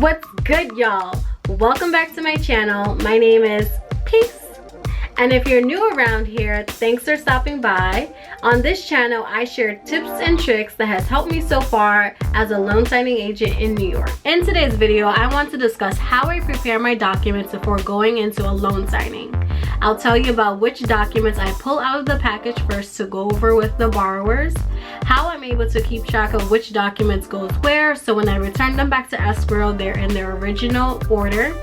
What's good, y'all? Welcome back to my channel. My name is Peace. And if you're new around here, thanks for stopping by. On this channel, I share tips and tricks that has helped me so far as a loan signing agent in New York. In today's video, I want to discuss how I prepare my documents before going into a loan signing. I'll tell you about which documents I pull out of the package first to go over with the borrowers, how I'm able to keep track of which documents goes where, so when I return them back to escrow, they're in their original order.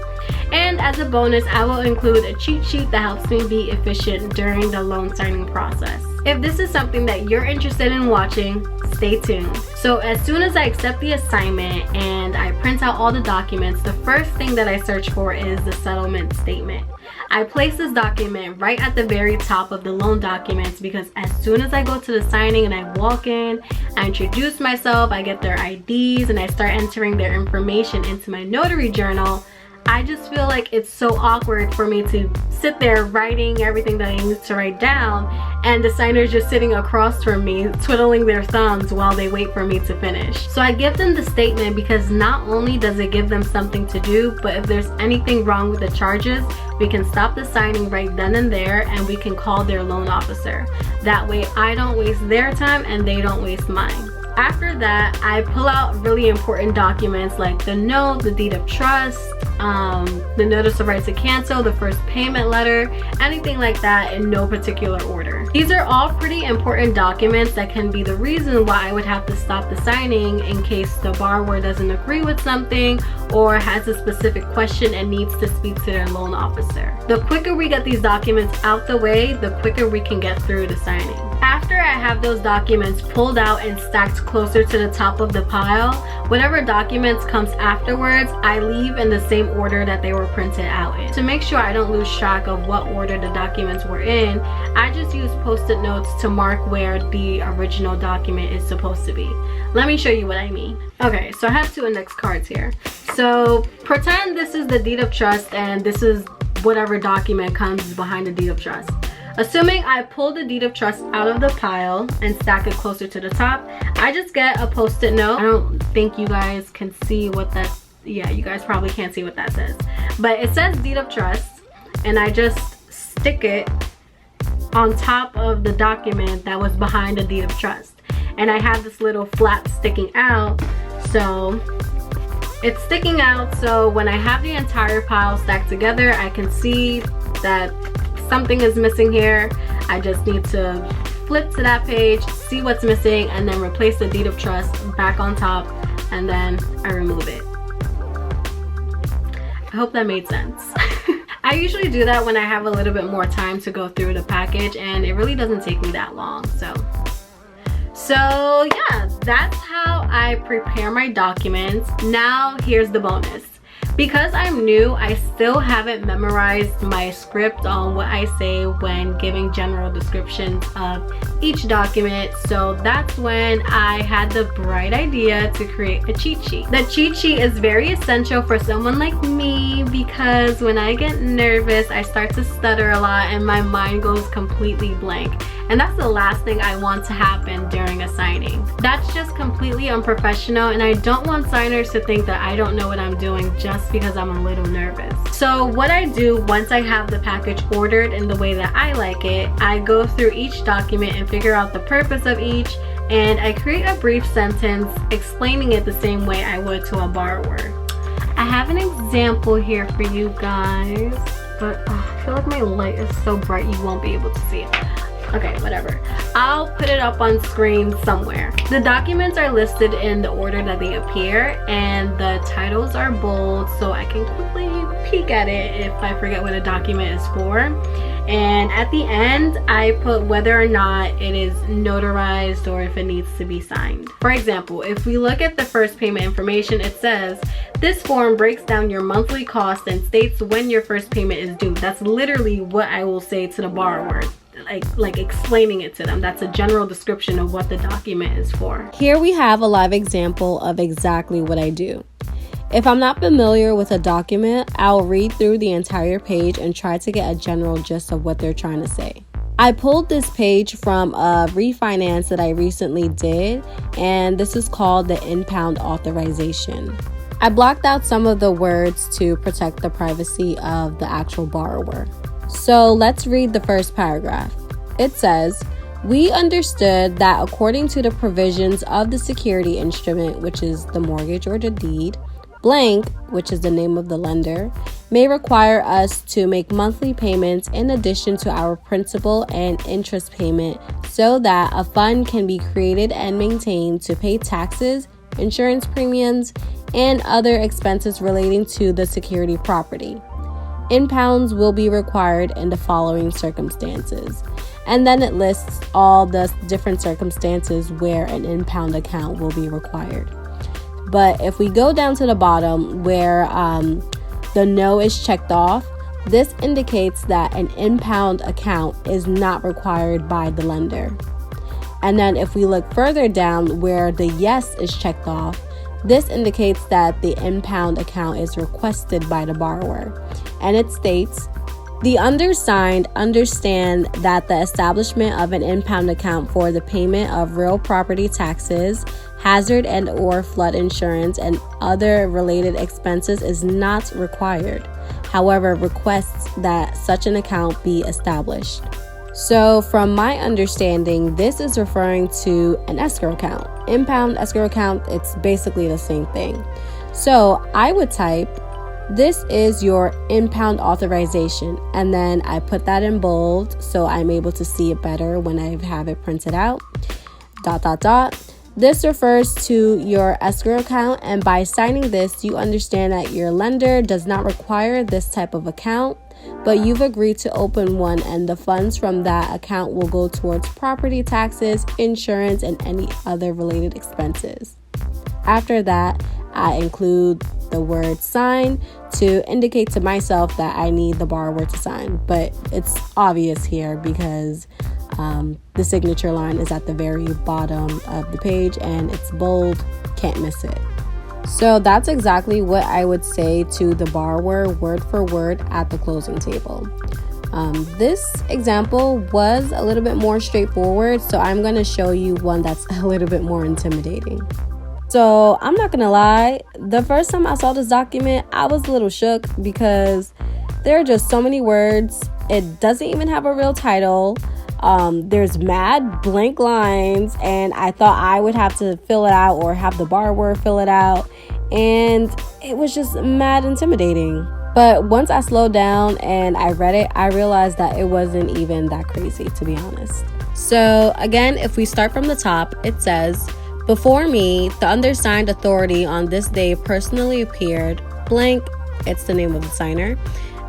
And as a bonus, I will include a cheat sheet that helps me be efficient during the loan signing process. If this is something that you're interested in watching, stay tuned. So as soon as I accept the assignment and I print out all the documents, the first thing that I search for is the settlement statement. I place this document right at the very top of the loan documents because as soon as I go to the signing and I walk in, I introduce myself, I get their IDs, and I start entering their information into my notary journal, I just feel like it's so awkward for me to sit there writing everything that I need to write down and the signer's just sitting across from me twiddling their thumbs while they wait for me to finish. So I give them the statement because not only does it give them something to do, but if there's anything wrong with the charges, we can stop the signing right then and there and we can call their loan officer. That way I don't waste their time and they don't waste mine. After that, I pull out really important documents like the note, the deed of trust, the notice of right to cancel, the first payment letter, anything like that in no particular order. These are all pretty important documents that can be the reason why I would have to stop the signing in case the borrower doesn't agree with something or has a specific question and needs to speak to their loan officer. The quicker we get these documents out the way, the quicker we can get through the signing. After I have those documents pulled out and stacked closer to the top of the pile, whatever documents comes afterwards, I leave in the same order that they were printed out in. To make sure I don't lose track of what order the documents were in, I just use post-it notes to mark where the original document is supposed to be. Let me show you what I mean. Okay, so I have two index cards here. So pretend this is the deed of trust and this is whatever document comes behind the deed of trust. Assuming I pull the deed of trust out of the pile and stack it closer to the top, I just get a post-it note. I don't think you guys can see what that, yeah, you guys probably can't see what that says. But it says deed of trust, and I just stick it on top of the document that was behind the deed of trust. And I have this little flap sticking out, so it's sticking out, so when I have the entire pile stacked together, I can see that something is missing here. I just need to flip to that page, see what's missing, and then replace the deed of trust back on top, and then I remove it. I hope that made sense. I usually do that when I have a little bit more time to go through the package, and it really doesn't take me that long. So yeah, that's how I prepare my documents. Now here's the bonus. Because I'm new, I still haven't memorized my script on what I say when giving general descriptions of each document. So that's when I had the bright idea to create a cheat sheet. The cheat sheet is very essential for someone like me because when I get nervous, I start to stutter a lot and my mind goes completely blank. And that's the last thing I want to happen during a signing. That's just completely unprofessional, and I don't want signers to think that I don't know what I'm doing just because I'm a little nervous. So what I do once I have the package ordered in the way that I like it, I go through each document and figure out the purpose of each, and I create a brief sentence explaining it the same way I would to a borrower. I have an example here for you guys, but I feel like my light is so bright you won't be able to see it. Okay, whatever. I'll put it up on screen somewhere. The documents are listed in the order that they appear, and the titles are bold so I can quickly peek at it if I forget what a document is for. And at the end, I put whether or not it is notarized or if it needs to be signed. For example, if we look at the first payment information, it says, this form breaks down your monthly cost and states when your first payment is due. That's literally what I will say to the borrower. Like explaining it to them. That's a general description of what the document is for. Here we have a live example of exactly what I do. If I'm not familiar with a document, I'll read through the entire page and try to get a general gist of what they're trying to say. I pulled this page from a refinance that I recently did, and this is called the impound authorization. I blocked out some of the words to protect the privacy of the actual borrower. So let's read the first paragraph. It says, "We understood that according to the provisions of the security instrument, which is the mortgage or the deed, blank, which is the name of the lender, may require us to make monthly payments in addition to our principal and interest payment so that a fund can be created and maintained to pay taxes, insurance premiums, and other expenses relating to the security property. Impounds will be required in the following circumstances." And then it lists all the different circumstances where an impound account will be required. But if we go down to the bottom where the no is checked off, this indicates that an impound account is not required by the lender. And then if we look further down where the yes is checked off, this indicates that the impound account is requested by the borrower. And it states, "The undersigned understand that the establishment of an impound account for the payment of real property taxes, hazard and or flood insurance, and other related expenses is not required. However, requests that such an account be established." So from my understanding, this is referring to an escrow account. Impound, escrow account, it's basically the same thing. So I would type, "This is your impound authorization," and then I put that in bold so I'm able to see it better when I have it printed out. ... "This refers to your escrow account, and by signing this, you understand that your lender does not require this type of account, but you've agreed to open one, and the funds from that account will go towards property taxes, insurance, and any other related expenses." After that, I include the word sign to indicate to myself that I need the borrower to sign, but it's obvious here because the signature line is at the very bottom of the page and it's bold, can't miss it. So that's exactly what I would say to the borrower word for word at the closing table. This example was a little bit more straightforward, so I'm going to show you one that's a little bit more intimidating. So I'm not going to lie, the first time I saw this document, I was a little shook because there are just so many words. It doesn't even have a real title. There's mad blank lines, and I thought I would have to fill it out or have the borrower fill it out, and it was just mad intimidating. But once I slowed down and I read it, I realized that it wasn't even that crazy, to be honest. So again, if we start from the top, it says, "Before me, the undersigned authority on this day personally appeared," blank, it's the name of the signer.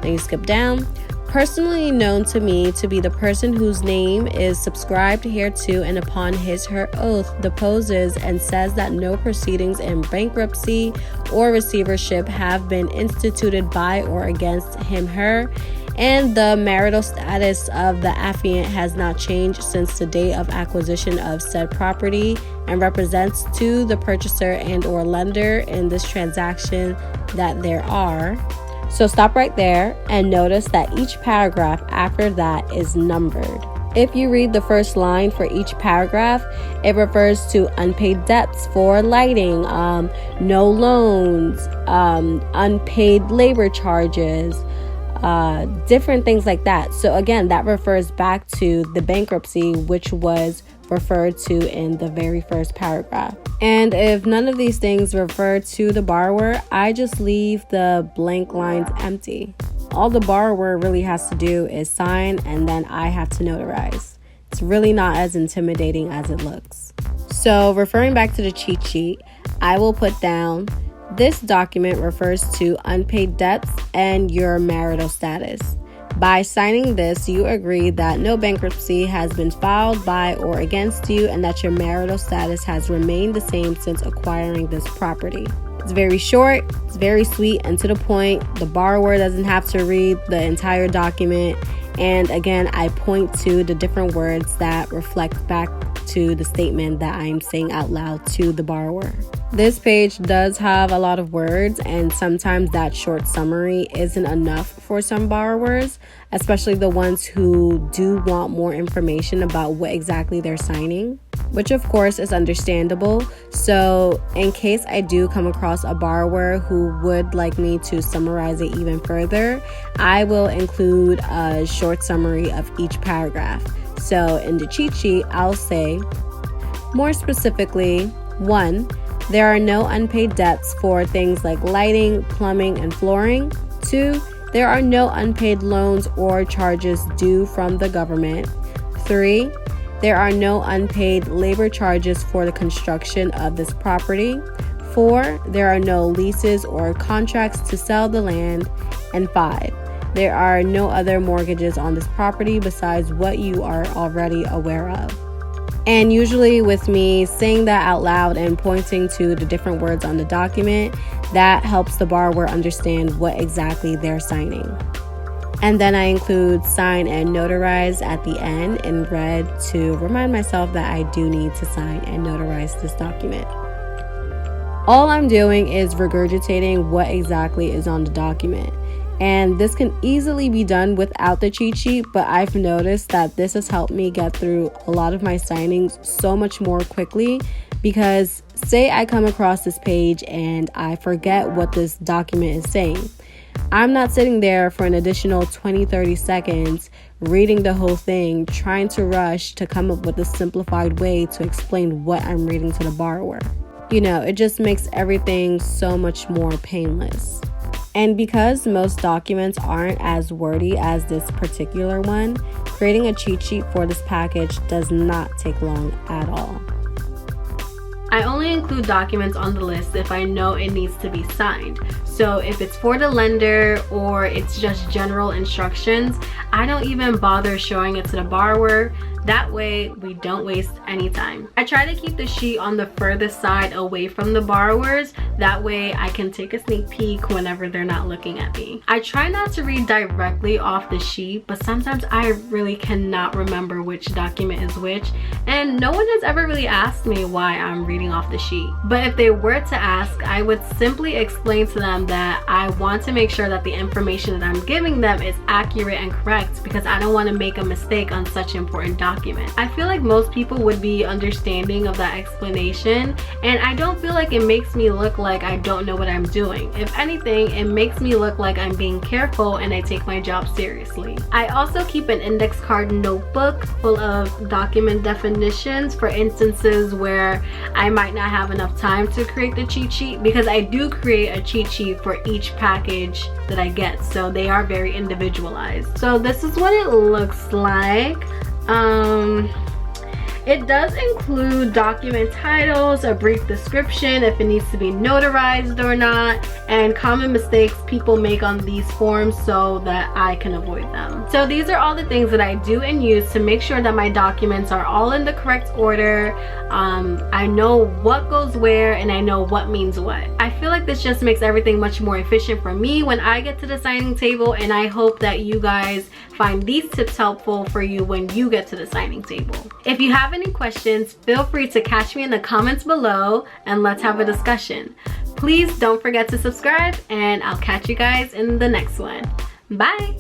Then you skip down. "Personally known to me to be the person whose name is subscribed hereto, and upon his/her oath deposes and says that no proceedings in bankruptcy or receivership have been instituted by or against him/her, and the marital status of the affiant has not changed since the date of acquisition of said property, and represents to the purchaser and or lender in this transaction that there are." So stop right there and notice that each paragraph after that is numbered. If you read the first line for each paragraph, it refers to unpaid debts for lighting, no loans, unpaid labor charges, different things like that. So again, that refers back to the bankruptcy, which was referred to in the very first paragraph. And if none of these things refer to the borrower, I just leave the blank lines empty. All the borrower really has to do is sign, and then I have to notarize. It's really not as intimidating as it looks. So referring back to the cheat sheet, I will put down, "This document refers to unpaid debts and your marital status. By signing this, you agree that no bankruptcy has been filed by or against you, and that your marital status has remained the same since acquiring this property." It's very short, it's very sweet and to the point. The borrower doesn't have to read the entire document. And again, I point to the different words that reflect back to the statement that I'm saying out loud to the borrower. This page does have a lot of words, and sometimes that short summary isn't enough for some borrowers, especially the ones who do want more information about what exactly they're signing. which of course is understandable. So in case I do come across a borrower who would like me to summarize it even further, I will include a short summary of each paragraph. So in the cheat sheet, I'll say, more specifically, 1, there are no unpaid debts for things like lighting, plumbing, and flooring. 2, there are no unpaid loans or charges due from the government. 3, there are no unpaid labor charges for the construction of this property. 4, there are no leases or contracts to sell the land. And 5, there are no other mortgages on this property besides what you are already aware of. And usually with me saying that out loud and pointing to the different words on the document, that helps the borrower understand what exactly they're signing. And then I include sign and notarize at the end in red to remind myself that I do need to sign and notarize this document. All I'm doing is regurgitating what exactly is on the document. And this can easily be done without the cheat sheet, but I've noticed that this has helped me get through a lot of my signings so much more quickly, because say I come across this page and I forget what this document is saying. I'm not sitting there for an additional 20-30 seconds reading the whole thing, trying to rush to come up with a simplified way to explain what I'm reading to the borrower. You know, it just makes everything so much more painless. And because most documents aren't as wordy as this particular one, creating a cheat sheet for this package does not take long at all. I only include documents on the list if I know it needs to be signed. So if it's for the lender or it's just general instructions, I don't even bother showing it to the borrower. That way we don't waste any time. I try to keep the sheet on the furthest side away from the borrowers. That way I can take a sneak peek whenever they're not looking at me. I try not to read directly off the sheet, but sometimes I really cannot remember which document is which, and no one has ever really asked me why I'm reading off the sheet. But if they were to ask, I would simply explain to them that I want to make sure that the information that I'm giving them is accurate and correct, because I don't want to make a mistake on such an important document. I feel like most people would be understanding of that explanation, and I don't feel like it makes me look like I don't know what I'm doing. If anything, it makes me look like I'm being careful and I take my job seriously. I also keep an index card notebook full of document definitions for instances where I might not have enough time to create the cheat sheet, because I do create a cheat sheet for each package that I get, so they are very individualized. So this is what it looks like. It does include document titles, a brief description if it needs to be notarized or not, and common mistakes people make on these forms so that I can avoid them. So these are all the things that I do and use to make sure that my documents are all in the correct order. I know what goes where and I know what means what. I feel like this just makes everything much more efficient for me when I get to the signing table, and I hope that you guys find these tips helpful for you when you get to the signing table. If you have any questions, feel free to catch me in the comments below and let's have a discussion. Please don't forget to subscribe, and I'll catch you guys in the next one. Bye!